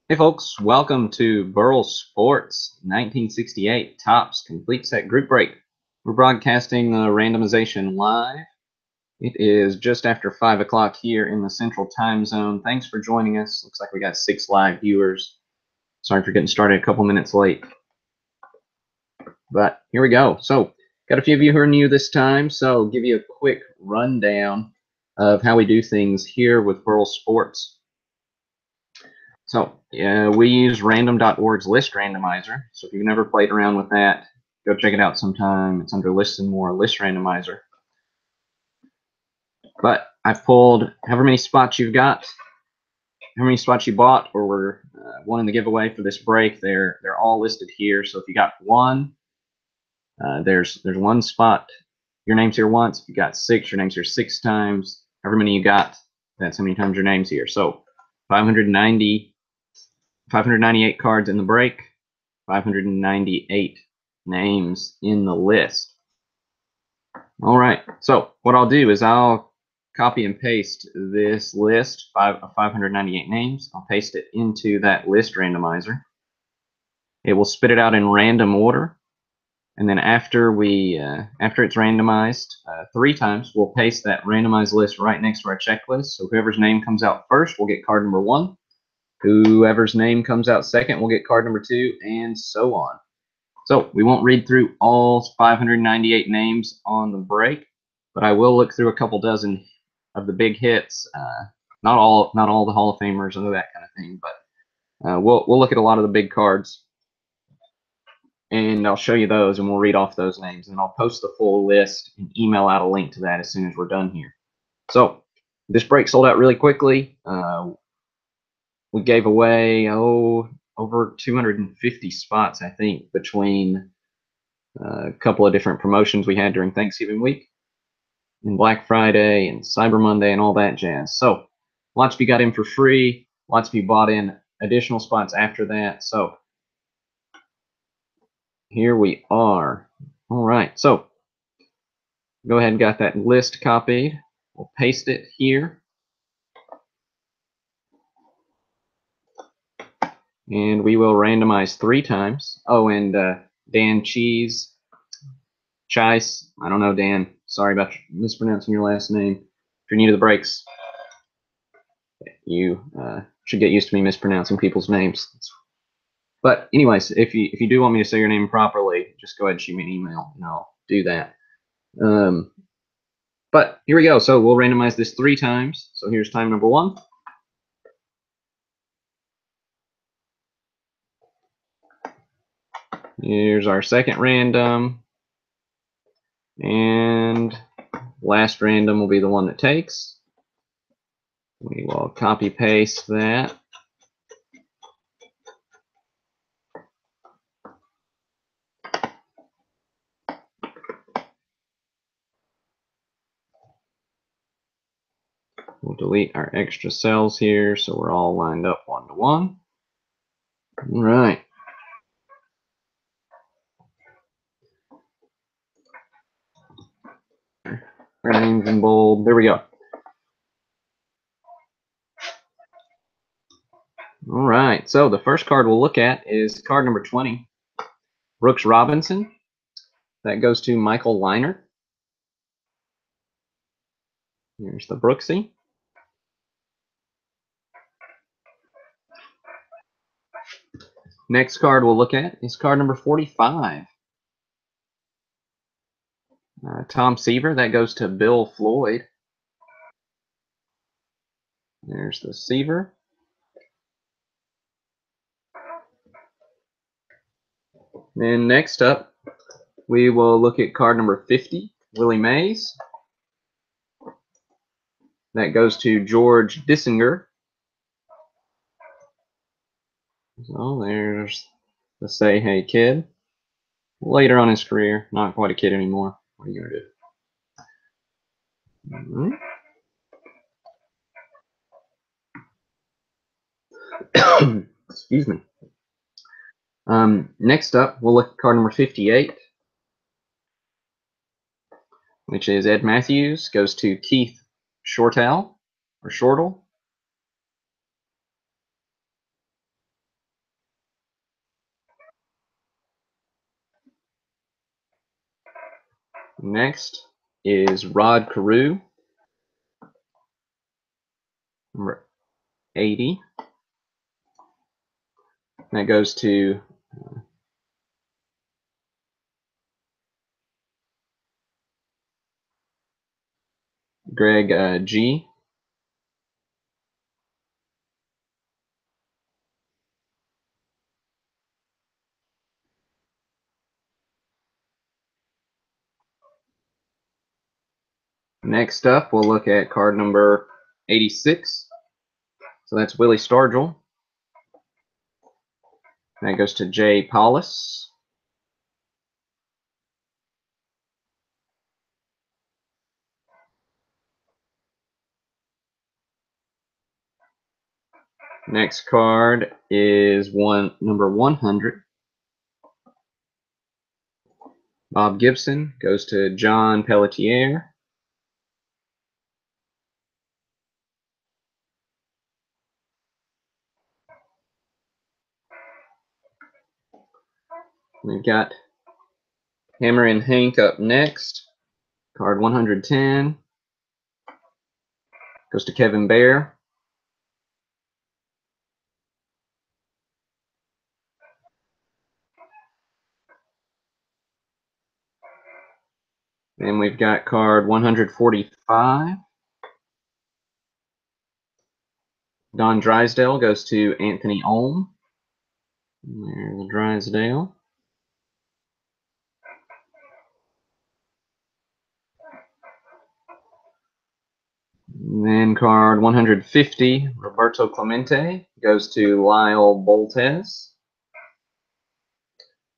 Hey folks, welcome to Burl Sports 1968 Topps Complete Set Group Break. We're broadcasting the randomization live. It is just after 5 o'clock here in the Central Time Zone. Thanks for joining us. Looks like we got 6 live viewers. Sorry for getting started a couple minutes late. But here we go. So, got a few of you who are new this time, so I'll give you a quick rundown of how we do things here with Burl Sports. So we use random.org's list randomizer. So if you've never played around with that, go check it out sometime. It's under Lists and More, list randomizer. But I've pulled however many spots you've got, how many spots you bought or were wanting to give away for this break. They're all listed here. So if you got one, there's one spot. Your name's here once. If you got 6, your name's here 6 times. However many you got, that's how many times your name's here. So 598 cards in the break, 598 names in the list. All right, so what I'll do is I'll copy and paste this list of 598 names. I'll paste it into that list randomizer. It will spit it out in random order, and then after it's randomized 3 times, we'll paste that randomized list right next to our checklist. So whoever's name comes out first will get card number 1. Whoever's name comes out second will get card number 2, and so on. So we won't read through all 598 names on the break, but I will look through a couple dozen of the big hits. Not all the Hall of Famers and that kind of thing, but we'll look at a lot of the big cards, and I'll show you those, and we'll read off those names, and I'll post the full list and email out a link to that as soon as we're done here. So this break sold out really quickly. We gave away over 250 spots, I think, between a couple of different promotions we had during Thanksgiving week and Black Friday and Cyber Monday and all that jazz. So lots of you got in for free. Lots of you bought in additional spots after that. So here we are. All right. So go ahead and got that list copied. We'll paste it here. And we will randomize 3 times. Oh, and Dan Chise, I don't know, Dan. Sorry about mispronouncing your last name. If you're new to the breaks, you should get used to me mispronouncing people's names. But anyways, if you do want me to say your name properly, just go ahead and shoot me an email, and I'll do that. But here we go. So we'll randomize this 3 times. So here's time number 1. Here's our second random. And last random will be the one that takes. We will copy paste that. We'll delete our extra cells here so we're all lined up 1 to 1. All right. Our names in bold. There we go. All right. So the first card we'll look at is card number 20, Brooks Robinson. That goes to Michael Leinart. Here's the Brooksy. Next card we'll look at is card number 45. Tom Seaver. That goes to Bill Floyd. There's the Seaver. And next up, we will look at card number 50, Willie Mays. That goes to George Dissinger. So there's the Say Hey Kid. Later on in his career, not quite a kid anymore. What are you going to do? Excuse me. Next up, we'll look at card number 58, which is Ed Matthews. Goes to Keith Shortell, or Shortle. Next is Rod Carew, number 80. That goes to Greg G. Next up, we'll look at card number 86. So that's Willie Stargell. That goes to Jay Paulus. Next card is number 100. Bob Gibson goes to John Pelletier. We've got Hammer and Hank up next. Card 110 goes to Kevin Bear. Then we've got card 145. Don Drysdale goes to Anthony Ohm. There's the Drysdale. And then card 150, Roberto Clemente, goes to Lyle Boltez.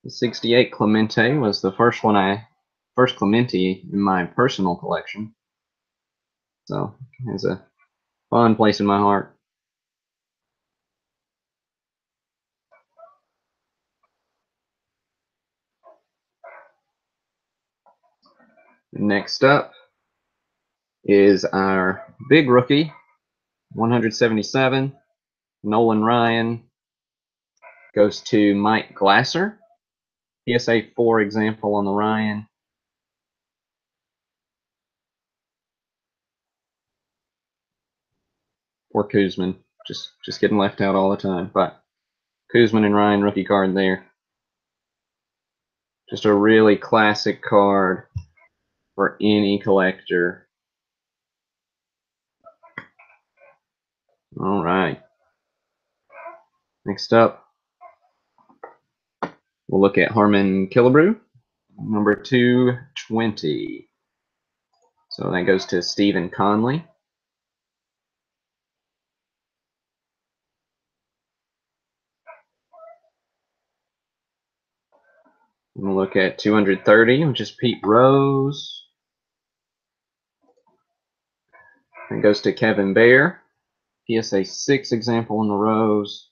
The 68 Clemente was the first Clemente in my personal collection. So it has a fond place in my heart. Next up is our big rookie, 177, Nolan Ryan, goes to Mike Glasser. PSA 4 example on the Ryan. Poor Kuzman, just getting left out all the time. But Kuzman and Ryan rookie card there. Just a really classic card for any collector. All right. Next up, we'll look at Harmon Killebrew, number 220. So that goes to Stephen Conley. We'll look at 230, which is Pete Rose. That goes to Kevin Bear. PSA 6 example in the Rose.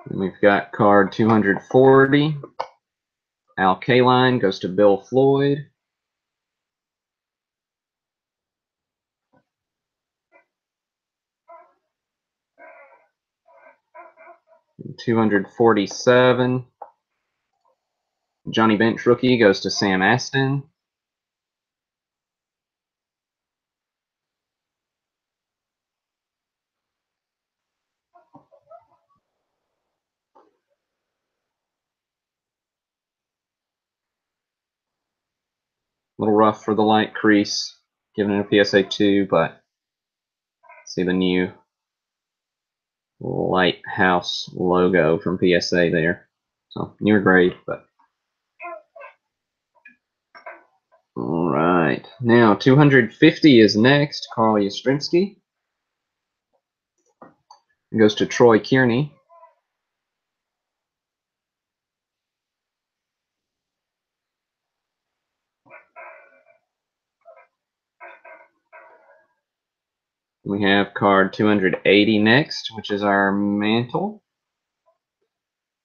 And we've got card 240. Al Kaline goes to Bill Floyd. And 247. Johnny Bench rookie goes to Sam Aston. A little rough for the light crease, giving it a PSA 2, but see the new Lighthouse logo from PSA there. So newer grade, but all right. Now 250 is next. Carl Yastrzemski. It goes to Troy Kearney. We have card 280 next, which is our Mantle.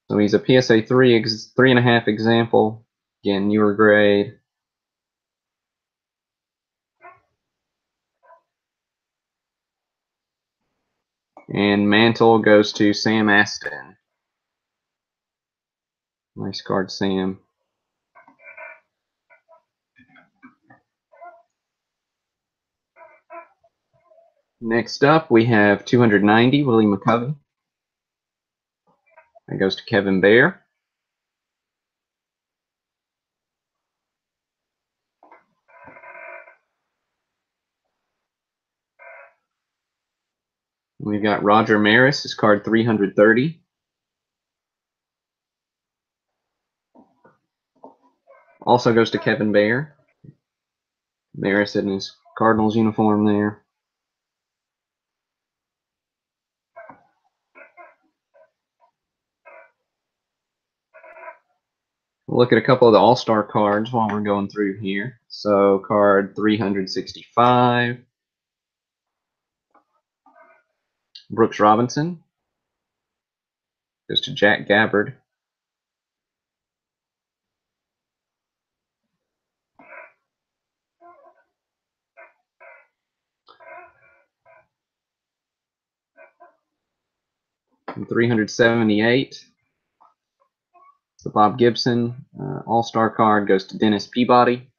So he's a PSA 3.5 example. Again, newer grade. And Mantle goes to Sam Aston. Nice card, Sam. Next up, we have 290, Willie McCovey. That goes to Kevin Bear. We've got Roger Maris, his card 330. Also goes to Kevin Bear. Maris in his Cardinals uniform there. We'll look at a couple of the All-Star cards while we're going through here. So card 365. Brooks Robinson. Goes to Jack Gabbard. And 378. The Bob Gibson All-Star card goes to Dennis Peabody.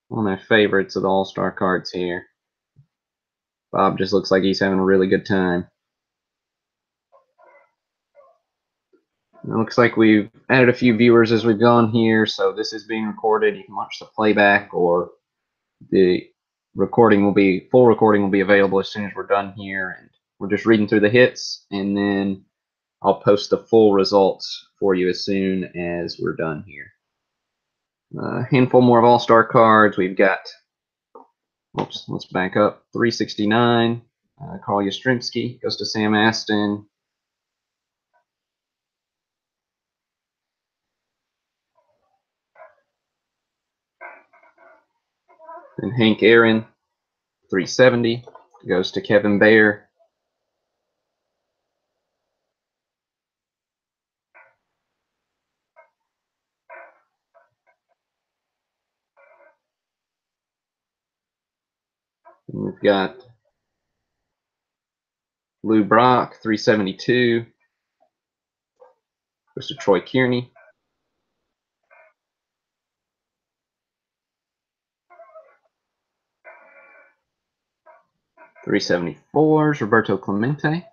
One of my favorites of the All-Star cards here. Bob just looks like he's having a really good time. It looks like we've added a few viewers as we've gone here, so this is being recorded. You can watch the playback, or the full recording will be available as soon as we're done here. And we're just reading through the hits, and then I'll post the full results for you as soon as we're done here. A handful more of All-Star cards. We've got, oops, let's back up. 369, Carl Yastrzemski goes to Sam Aston. And Hank Aaron, 370, goes to Kevin Bear. And we've got Lou Brock, 372, goes to Troy Kearney. .374 Roberto Clemente.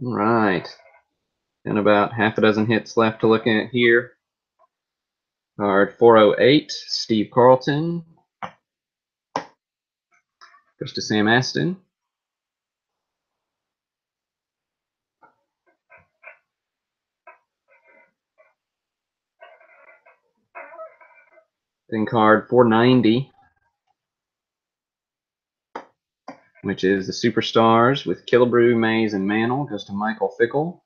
All right. And about half a dozen hits left to look at here. Card 408, Steve Carlton. Goes to Sam Aston. Then card 490, which is the Superstars with Killebrew, Mays, and Mantle, goes to Michael Fickle.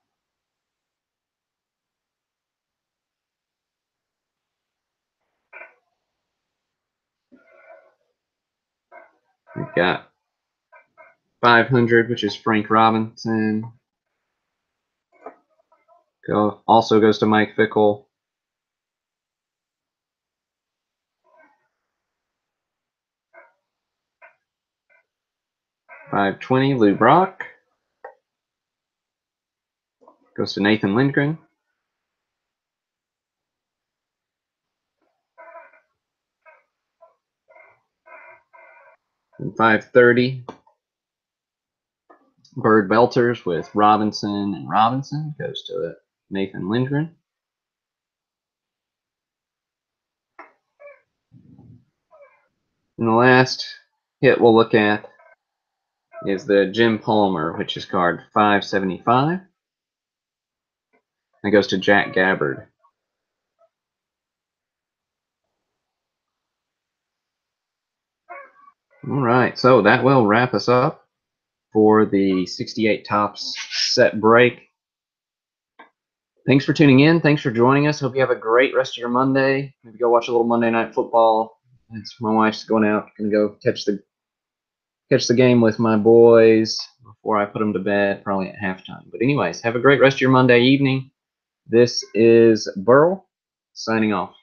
We've got 500, which is Frank Robinson. Also goes to Mike Fickle. .520, Lou Brock. Goes to Nathan Lindgren. And .530, Bird Belters with Robinson and Robinson, goes to Nathan Lindgren. And the last hit we'll look at is the Jim Palmer, which is card 575. That goes to Jack Gabbard. All right, so that will wrap us up for the 68 Topps set break. Thanks for tuning in. Thanks for joining us. Hope you have a great rest of your Monday. Maybe go watch a little Monday Night Football. My wife's going out. Gonna go catch the game with my boys before I put them to bed, probably at halftime. But anyways, have a great rest of your Monday evening. This is Burl signing off.